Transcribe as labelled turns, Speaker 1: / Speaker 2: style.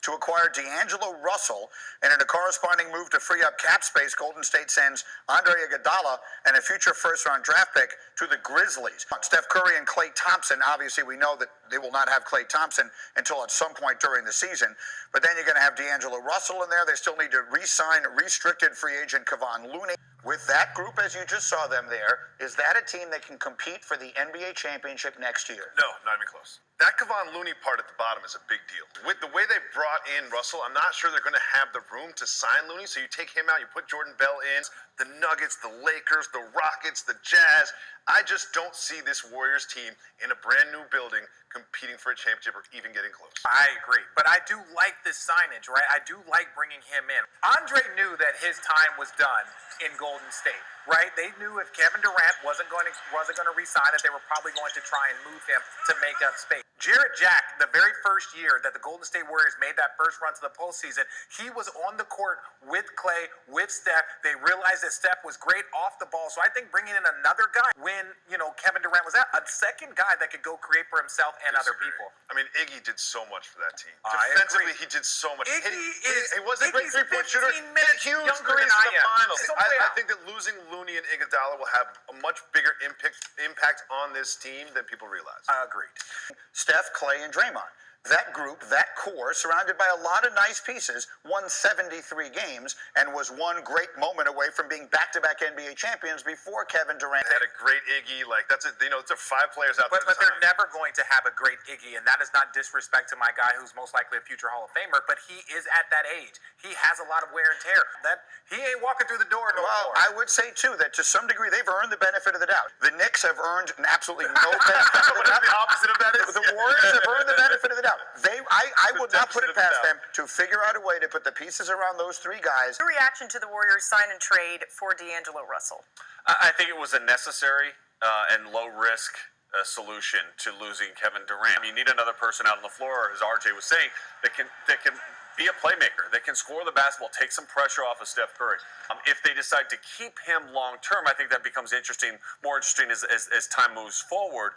Speaker 1: to acquire D'Angelo Russell, and in a corresponding move to free up cap space, Golden State sends Andre Iguodala and a future first-round draft pick to the Grizzlies. Steph Curry and Klay Thompson, obviously we know that they will not have Klay Thompson until at some point during the season, but then you're going to have D'Angelo Russell in there. They still need to re-sign restricted free agent Kevon Looney. With that group, as you just saw them there, is that a team that can compete for the NBA championship next year?
Speaker 2: No, not even close. That Kevon Looney part at the bottom is a big deal. With the way they brought in Russell, I'm not sure they're going to have the room to sign Looney. So you take him out, you put Jordan Bell in, the Nuggets, the Lakers, the Rockets, the Jazz. I just don't see this Warriors team in a brand new building competing for a championship or even getting close.
Speaker 3: I agree, but I do like this signage, right? I do like bringing him in. Andre knew that his time was done in Golden State, right? They knew if Kevin Durant wasn't going to re-sign it, they were probably going to try and move him to make up space. Jarrett Jack, the very first year that the Golden State Warriors made that first run to the postseason, he was on the court with Klay, with Steph. They realized that Steph was great off the ball. So I think bringing in another guy when, Kevin Durant was out, a second guy that could go create for himself and other people.
Speaker 2: I mean, Iggy did so much for that team.
Speaker 3: I
Speaker 2: Defensively,
Speaker 3: agree.
Speaker 2: he did so much.
Speaker 3: He
Speaker 2: wasn't a great three-point shooter. Hit huge
Speaker 3: younger
Speaker 2: threes
Speaker 3: than
Speaker 2: in the finals.
Speaker 3: I
Speaker 2: I think that losing Looney and Iguodala will have a much bigger impact on this team than people realize.
Speaker 3: Agreed.
Speaker 1: Steph, Klay, and Draymond. That group, that core, surrounded by a lot of nice pieces, won 73 games and was one great moment away from being back-to-back NBA champions before Kevin Durant.
Speaker 2: They had a great Iggy. It's a 5 players out there.
Speaker 3: But they're never going to have a great Iggy, and that is not disrespect to my guy who's most likely a future Hall of Famer, but he is at that age. He has a lot of wear and tear. That he ain't walking through the door no more.
Speaker 1: I would say, too, that to some degree they've earned the benefit of the doubt. The Knicks have earned absolutely no benefit of the doubt.
Speaker 2: The opposite of that is?
Speaker 1: The Warriors have earned the benefit of the doubt. I would not put it past them to figure out a way to put the pieces around those 3 guys.
Speaker 4: Your reaction to the Warriors sign and trade for D'Angelo Russell?
Speaker 5: I think it was a necessary and low-risk solution to losing Kevin Durant. You need another person out on the floor, as RJ was saying, that can be a playmaker, that can score the basketball, take some pressure off of Steph Curry. If they decide to keep him long-term, I think that becomes more interesting as time moves forward.